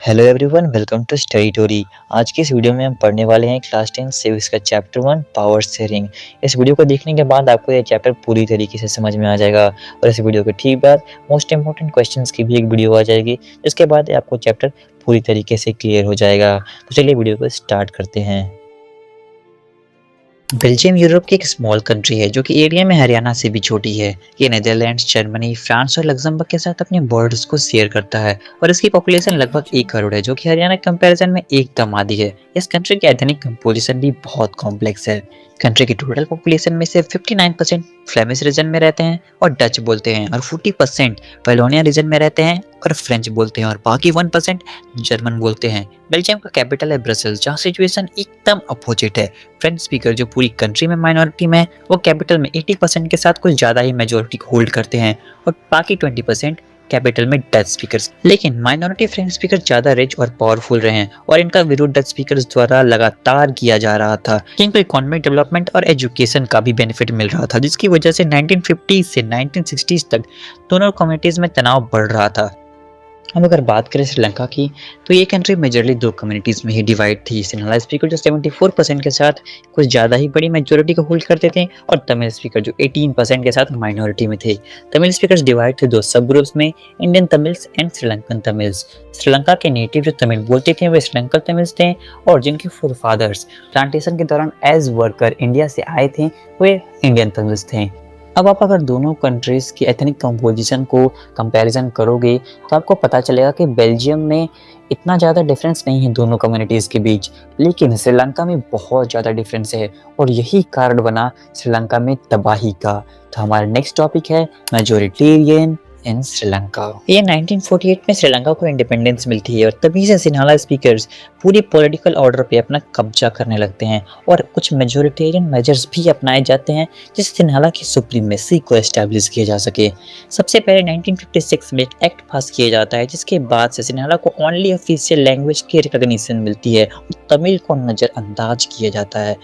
Hello everyone, welcome to study tory. आज की इस वीडियो में हम पढ़ने वाले हैं क्लास 10 सिविक्स का चैप्टर 1 पावर शेयरिंग। इस वीडियो को देखने के बाद आपको ये चैप्टर पूरी तरीके से समझ में आ जाएगा और इस वीडियो के ठीक बाद मोस्ट इंपॉर्टेंट क्वेश्चंस की भी एक वीडियो आ जाएगी, जिसके बाद आपको चैप्टर पूरी तरीके से क्लियर हो जाएगा। तो चलिए वीडियो को स्टार्ट करते हैं। बेल्जियम यूरोप की एक स्मॉल कंट्री है जो कि एरिया में हरियाणा से भी छोटी है। ये नीदरलैंड्स, जर्मनी, फ्रांस और लग्जमबर्ग के साथ अपने बॉर्डर्स को शेयर करता है और इसकी पॉपुलेशन लगभग 1 करोड़ है, जो कि हरियाणा के कंपैरिजन में एकदम आधी है। इस कंट्री की एथनिक कंपोजिशन भी बहुत कॉम्प्लेक्स है। कंट्री की टोटल पॉपुलेशन में से 59% फ्लेमिश रीजन में रहते हैं और डच बोलते हैं, और 40% वैलोनिया रीजन में रहते हैं और फ्रेंच बोलते हैं, और बाकी 1% जर्मन बोलते हैं। बेल्जियम का कैपिटल है ब्रसेल्स, जहाँ सिचुएशन एकदम अपोजिट है। फ्रेंच स्पीकर जो पूरी कंट्री में माइनॉरिटी में है, वो कैपिटल में 80% के साथ कुछ ज़्यादा ही मेजोरिटी होल्ड करते हैं, और बाकी 20% कैपिटल में डच स्पीकर्स। लेकिन माइनॉरिटी फ्रेंच स्पीकर ज्यादा रिच और पावरफुल रहे हैं और इनका विरोध डच स्पीकर्स द्वारा लगातार किया जा रहा था। इनको इकोनॉमिक डेवलपमेंट और एजुकेशन का भी बेनिफिट मिल रहा था, जिसकी वजह से 1950 से 1960s तक दोनों कम्युनिटीज में तनाव बढ़ रहा था। अब अगर बात करें श्रीलंका की, तो ये कंट्री मेजरली 2 कम्युनिटीज़ में ही डिवाइड थी। सिन्हाला स्पीकर जो 74% के साथ कुछ ज़्यादा ही बड़ी मेजोरिटी को होल्ड करते थे, और तमिल स्पीकर जो 18% के साथ माइनॉरिटी में थे। तमिल स्पीकर्स डिवाइड थे 2 सब ग्रुप्स में, Indian Tamils and Sri Lankan Tamils. Sri Lanka के नेटिव जो तमिल बोलते थे वे श्रीलंकन तमिल्स थे, और जिनके फोरफादर्स प्लांटेशन के दौरान एज वर्कर इंडिया से आए थे वे इंडियन तमिल्स थे। अब आप अगर दोनों कंट्रीज की एथनिक कंपोजिशन को कंपैरिजन करोगे तो आपको पता चलेगा कि बेल्जियम में इतना ज़्यादा डिफरेंस नहीं है दोनों कम्युनिटीज़ के बीच, लेकिन श्रीलंका में बहुत ज़्यादा डिफरेंस है और यही कारण बना श्रीलंका में तबाही का। तो हमारा नेक्स्ट टॉपिक है मेजोरिटेरियन इन श्रीलंका। ये 1948 में श्रीलंका को इंडिपेंडेंस मिलती है और तभी से सिन्हाला स्पीकर्स पूरे पॉलिटिकल ऑर्डर पे अपना कब्जा करने लगते हैं और कुछ मेजोरिटेरियन मेजर्स भी अपनाए जाते हैं जिससे सिन्हाला की सुप्रीमेसी को एस्टैब्लिश किया जा सके। सबसे पहले 1956 में एक एक्ट पास किया जाता है, जिसके बाद से सिन्हाला को ओनली ऑफिशियल लैंग्वेज की रिकॉग्निशन मिलती है और तमिल को नज़रअंदाज किया जाता है।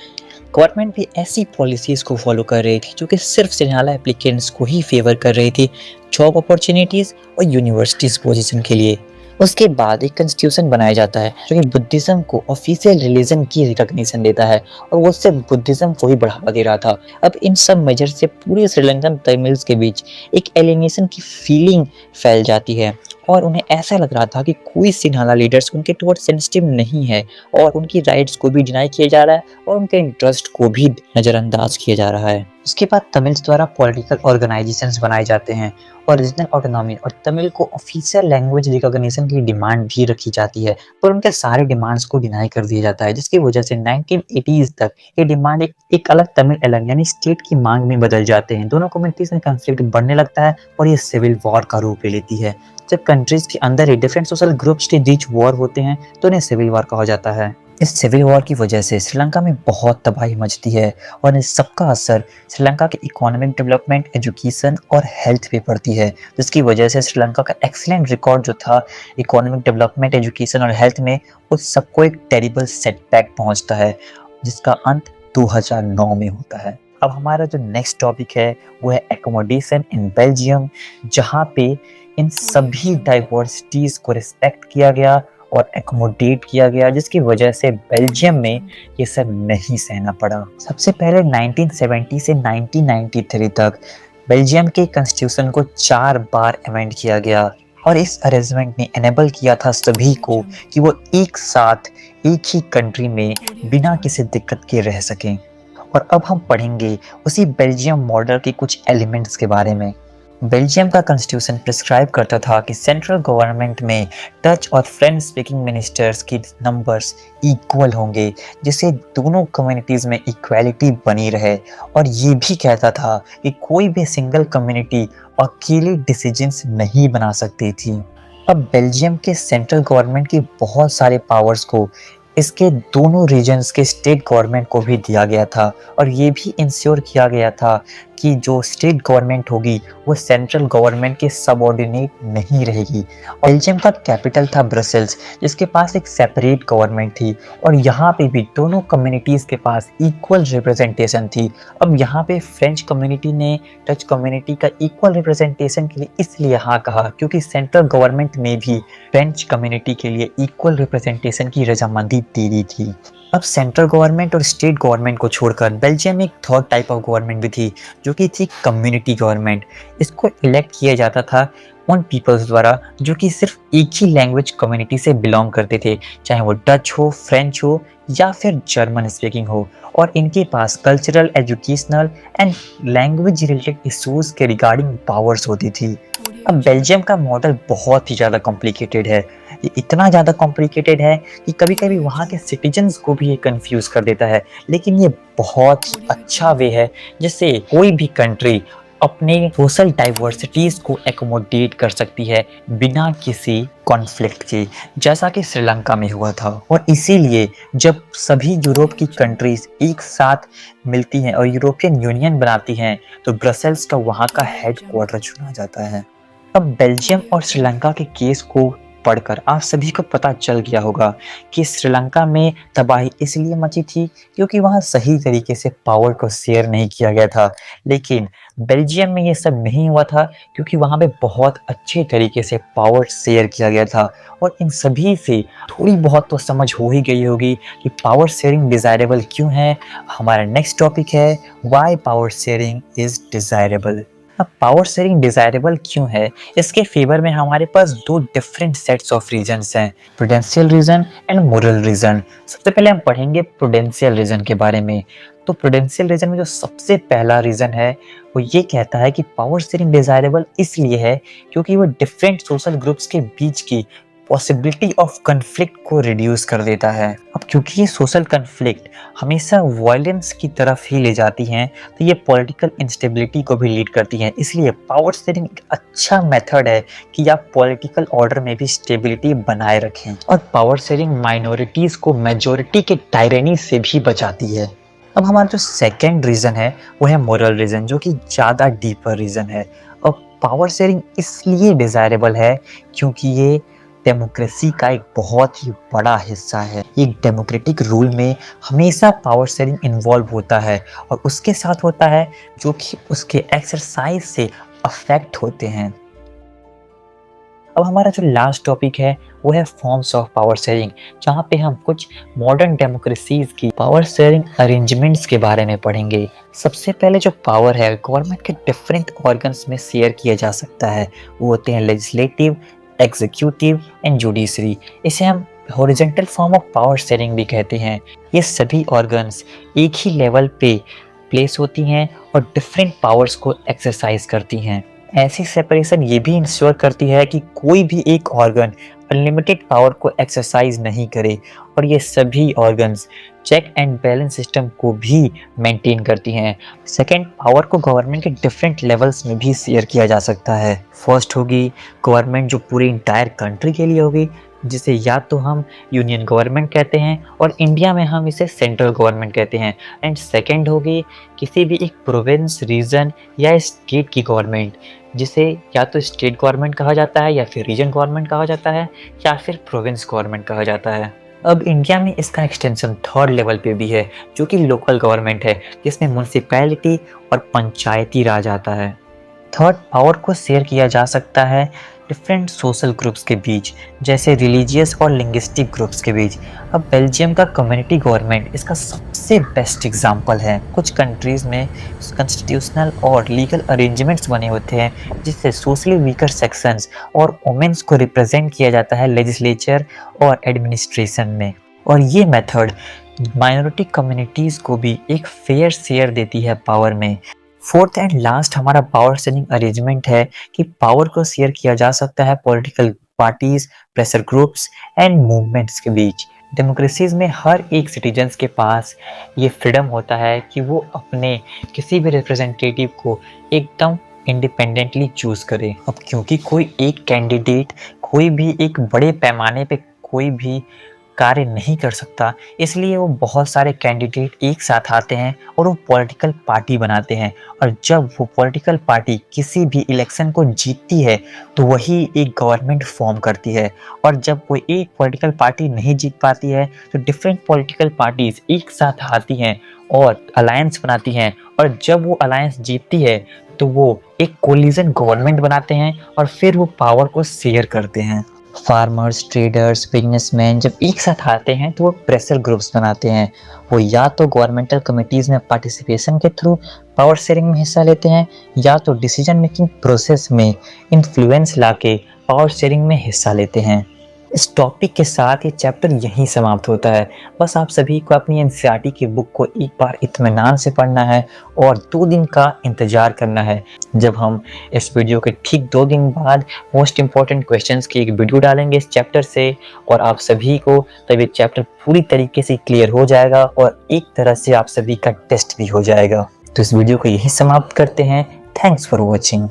गवर्नमेंट भी ऐसी पॉलिसीज़ को फॉलो कर रही थी जो कि सिर्फ सिन्हाला एप्लीकेंट्स को ही फेवर कर रही थी जॉब अपॉर्चुनिटीज़ और यूनिवर्सिटीज़ पोजीशन के लिए। उसके बाद एक कॉन्स्टिट्यूशन बनाया जाता है जो कि बुद्धिज्म को ऑफिशियल रिलीजन की रिकॉग्निशन देता है और वो सिर्फ बुद्धिज्म को ही बढ़ावा दे रहा था। अब इन सब मेजर से पूरे श्रीलंकन तमिल्स के बीच एक एलिनेशन की फीलिंग फैल जाती है और उन्हें ऐसा लग रहा था कि कोई सिन्हाला लीडर्स उनके टुवर्ड सेंसिटिव नहीं है और उनकी राइट्स को भी डिनाई किया जा रहा है और उनके इंटरेस्ट को भी नज़रअंदाज किया जा रहा है। उसके बाद तमिल्स द्वारा पॉलिटिकल ऑर्गेनाइजेशंस बनाए जाते हैं और रीजनल ऑटोनॉमी और तमिल को ऑफिशियल लैंग्वेज रिकॉग्निशन की डिमांड भी रखी जाती है, पर उनके सारे डिमांड्स को डिनाई कर दिया जाता है, जिसकी वजह से 1980s तक ये डिमांड एक अलग तमिल एलन यानी स्टेट की मांग में बदल जाते हैं। दोनों कम्युनिटीज में कॉन्फ्लिक्ट बढ़ने लगता है और ये सिविल वॉर का रूप ले लेती है। जब कंट्रीज के अंदर ही डिफरेंट सोशल ग्रुप्स के बीच वॉर होते हैं तो उन्हें सिविल वॉर कहा जाता है। इस सिविल वॉर की वजह से श्रीलंका में बहुत तबाही मचती है और इस सबका असर श्रीलंका के इकोनॉमिक डेवलपमेंट, एजुकेशन और हेल्थ पे पड़ती है, जिसकी वजह से श्रीलंका का एक्सीलेंट रिकॉर्ड जो था इकोनॉमिक डेवलपमेंट, एजुकेशन और हेल्थ में, उस सबको एक टेरिबल सेटबैक पहुंचता है जिसका अंत 2009 में होता है। अब हमारा जो नेक्स्ट टॉपिक है वो है एकोमोडेशन इन बेल्जियम, जहाँ पे इन सभी डाइवर्सिटीज को रिस्पेक्ट किया गया और एकोमोडेट किया गया, जिसकी वजह से बेल्जियम में ये सब नहीं सहना पड़ा। सबसे पहले 1970 से 1993 तक बेल्जियम के कॉन्स्टिट्यूशन को 4 बार अमेंड किया गया और इस अरेंजमेंट ने एनेबल किया था सभी को कि वो एक साथ एक ही कंट्री में बिना किसी दिक्कत के रह सकें। और अब हम पढ़ेंगे उसी बेल्जियम मॉडल के कुछ एलिमेंट्स के बारे में। बेल्जियम का कॉन्स्टिट्यूशन प्रिस्क्राइब करता था कि सेंट्रल गवर्नमेंट में डच और फ्रेंच स्पीकिंग मिनिस्टर्स की नंबर्स इक्वल होंगे, जिससे दोनों कम्युनिटीज़ में इक्वालिटी बनी रहे, और ये भी कहता था कि कोई भी सिंगल कम्युनिटी अकेले डिसीजंस नहीं बना सकती थी। अब बेल्जियम के सेंट्रल गवर्नमेंट की बहुत सारे पावर्स को इसके दोनों रीजन्स के स्टेट गवर्नमेंट को भी दिया गया था और ये भी इंश्योर किया गया था कि जो स्टेट गवर्नमेंट होगी वो सेंट्रल गवर्नमेंट के सबऑर्डिनेट नहीं रहेगी। बेल्जियम का कैपिटल था ब्रसेल्स, जिसके पास एक सेपरेट गवर्नमेंट थी और यहाँ पे भी दोनों कम्युनिटीज़ के पास इक्वल रिप्रेजेंटेशन थी। अब यहाँ पे फ्रेंच कम्युनिटी ने डच कम्युनिटी का इक्वल रिप्रेजेंटेशन के लिए इसलिए हाँ कहा क्योंकि सेंट्रल गवर्नमेंट ने भी फ्रेंच कम्युनिटी के लिए इक्वल रिप्रेजेंटेशन की रजामंदी दे दी थी। अब सेंट्रल गवर्नमेंट और स्टेट गवर्नमेंट को छोड़कर बेल्जियम में एक थर्ड टाइप ऑफ गवर्नमेंट भी थी, जो कि थी कम्युनिटी गवर्नमेंट। इसको इलेक्ट किया जाता था उन पीपल्स द्वारा जो कि सिर्फ एक ही लैंग्वेज कम्युनिटी से बिलोंग करते थे, चाहे वो डच हो, फ्रेंच हो या फिर जर्मन स्पीकिंग हो, और इनके पास cultural, educational and language related issues के रिगार्डिंग पावर्स होती थी। अब बेल्जियम का मॉडल बहुत ही ज़्यादा कॉम्प्लिकेटेड है। ये इतना ज़्यादा कॉम्प्लिकेटेड है कि कभी कभी वहाँ के सिटीजन्स को भी ये कंफ्यूज कर देता है, लेकिन ये बहुत ही अच्छा वे है जिससे कोई भी कंट्री अपने सोशल डाइवर्सिटीज को एकोमोडेट कर सकती है बिना किसी कॉन्फ्लिक्ट के, जैसा कि श्रीलंका में हुआ था। और इसीलिए जब सभी यूरोप की कंट्रीज एक साथ मिलती हैं और यूरोपियन यूनियन बनाती हैं तो ब्रसेल्स का वहाँ का हेड क्वार्टर चुना जाता है। अब बेल्जियम और श्रीलंका के केस को पढ़कर आप सभी को पता चल गया होगा कि श्रीलंका में तबाही इसलिए मची थी क्योंकि वहाँ सही तरीके से पावर को शेयर नहीं किया गया था, लेकिन बेल्जियम में ये सब नहीं हुआ था क्योंकि वहाँ पे बहुत अच्छे तरीके से पावर शेयर किया गया था। और इन सभी से थोड़ी बहुत तो समझ हो ही गई होगी कि पावर शेयरिंग डिज़ायरेबल क्यों है। हमारा नेक्स्ट टॉपिक है why power sharing is desirable. अब पावर शेयरिंग डिज़ायरेबल क्यों है, इसके फेवर में हमारे पास दो डिफरेंट सेट्स ऑफ रीजंस हैं, prudential reason and moral reason. सबसे पहले हम पढ़ेंगे प्रूडेंशियल रीजन के बारे में। तो प्रूडेंशियल रीजन में जो सबसे पहला रीजन है वो ये कहता है कि पावर शेयरिंग डिज़ायरेबल इसलिए है क्योंकि वो डिफरेंट सोशल ग्रुप्स के बीच की पॉसिबिलिटी ऑफ कन्फ्लिक्ट को रिड्यूस कर देता है। अब क्योंकि ये सोशल कन्फ्लिक्ट हमेशा वायलेंस की तरफ ही ले जाती हैं तो ये पॉलिटिकल इंस्टेबिलिटी को भी लीड करती हैं। इसलिए पावर शेयरिंग एक अच्छा मेथड है कि आप पॉलिटिकल ऑर्डर में भी स्टेबिलिटी बनाए रखें। और पावर शेयरिंग माइनॉरिटीज़ को मेजॉरिटी के टायरेनी से भी बचाती है। अब हमारा जो सेकेंड रीज़न है वो है मोरल रीज़न, जो कि ज़्यादा डीपर रीज़न है। अब पावर शेयरिंग इसलिए डिज़ायरेबल है क्योंकि ये डेमोक्रेसी का एक बहुत ही बड़ा हिस्सा है। एक डेमोक्रेटिक रूल में हमेशा पावर शेयरिंग इन्वॉल्व होता है और उसके साथ होता है जो कि उसके एक्सरसाइज से अफेक्ट होते हैं। अब हमारा जो लास्ट टॉपिक है वो है फॉर्म्स ऑफ पावर शेयरिंग, जहाँ पे हम कुछ मॉडर्न डेमोक्रेसीज की पावर शेयरिंग अरेंजमेंट्स के बारे में पढ़ेंगे। सबसे पहले जो पावर है गवर्नमेंट के डिफरेंट ऑर्गन्स में शेयर किया जा सकता है, वो होते हैं लेजिस्लेटिव, एग्जीक्यूटिव एंड जुडिशरी। इसे हम horizontal form of power sharing भी कहते हैं। ये सभी ऑर्गन्स एक ही लेवल पे प्लेस होती हैं और डिफरेंट पावर्स को एक्सरसाइज करती हैं। ऐसी सेपरेशन ये भी इंश्योर करती है कि कोई भी एक ऑर्गन अनलिमिटेड पावर को एक्सरसाइज नहीं करे, और ये सभी organs check and balance system को भी मेंटेन करती हैं। सेकेंड, पावर को गवर्नमेंट के डिफरेंट लेवल्स में भी शेयर किया जा सकता है। फर्स्ट होगी गवर्नमेंट जो पूरी इंटायर कंट्री के लिए होगी, जिसे या तो हम यूनियन गवर्नमेंट कहते हैं और इंडिया में हम इसे सेंट्रल गवर्नमेंट कहते हैं। एंड सेकेंड होगी किसी भी एक प्रोविंस, रीजन या स्टेट की गवर्नमेंट, जिसे या तो स्टेट गवर्नमेंट कहा जाता है या फिर रीजन गवर्नमेंट कहा जाता है या फिर प्रोविंस गवर्नमेंट कहा जाता है। अब इंडिया में इसका एक्सटेंशन थर्ड लेवल पे भी है जो कि लोकल गवर्नमेंट है, जिसमें म्यूनसिपैलिटी और पंचायती राज आता है। थर्ड, पावर को शेयर किया जा सकता है डिफरेंट सोशल ग्रुप्स के बीच, जैसे रिलीजियस और लिंग्विस्टिक ग्रुप्स के बीच। अब बेल्जियम का कम्युनिटी गवर्नमेंट इसका सबसे बेस्ट एग्जांपल है। कुछ कंट्रीज़ में कॉन्स्टिट्यूशनल और लीगल अरेंजमेंट्स बने होते हैं जिससे सोशली वीकर सेक्शंस और वुमेन्स को रिप्रेजेंट किया जाता है लेजिस्लेचर और एडमिनिस्ट्रेशन में। और ये मेथड माइनॉरिटी कम्युनिटीज़ को भी एक फेयर शेयर देती है पावर में। फोर्थ एंड लास्ट हमारा पावर शेयरिंग अरेंजमेंट है कि पावर को शेयर किया जा सकता है political parties, pressure groups and movements के बीच। डेमोक्रेसीज में हर एक सिटीजन्स के पास ये फ्रीडम होता है कि वो अपने किसी भी रिप्रेजेंटेटिव को एकदम इंडिपेंडेंटली चूज करे। अब क्योंकि कोई एक कैंडिडेट कोई भी एक बड़े पैमाने पे कोई भी कार्य नहीं कर सकता, इसलिए वो बहुत सारे कैंडिडेट एक साथ आते हैं और वो पॉलिटिकल पार्टी बनाते हैं। और जब वो पॉलिटिकल पार्टी किसी भी इलेक्शन को जीतती है तो वही एक गवर्नमेंट फॉर्म करती है। और जब कोई एक पॉलिटिकल पार्टी नहीं जीत पाती है तो डिफरेंट पॉलिटिकल पार्टीज एक साथ आती हैं और अलायंस बनाती हैं। और जब वो अलायंस जीतती है तो वो एक कोलिजन गवर्नमेंट बनाते हैं और फिर वो पावर को शेयर करते हैं। फार्मर्स, ट्रेडर्स, बिजनेसमैन जब एक साथ आते हैं तो वो प्रेशर ग्रुप्स बनाते हैं। वो या तो गवर्नमेंटल कमिटीज़ में पार्टिसिपेशन के थ्रू पावर शेयरिंग में हिस्सा लेते हैं, या तो डिसीजन मेकिंग प्रोसेस में इन्फ्लुएंस लाके पावर शेयरिंग में हिस्सा लेते हैं। इस टॉपिक के साथ ये चैप्टर यहीं समाप्त होता है। बस आप सभी को अपनी एनसीईआरटी की बुक को एक बार इत्मीनान से पढ़ना है और 2 दिन का इंतज़ार करना है, जब हम इस वीडियो के ठीक 2 दिन बाद मोस्ट इम्पॉर्टेंट क्वेश्चंस की एक वीडियो डालेंगे इस चैप्टर से। और आप सभी को तब ये चैप्टर पूरी तरीके से क्लियर हो जाएगा और एक तरह से आप सभी का टेस्ट भी हो जाएगा। तो इस वीडियो को यहीं समाप्त करते हैं। Thanks for watching.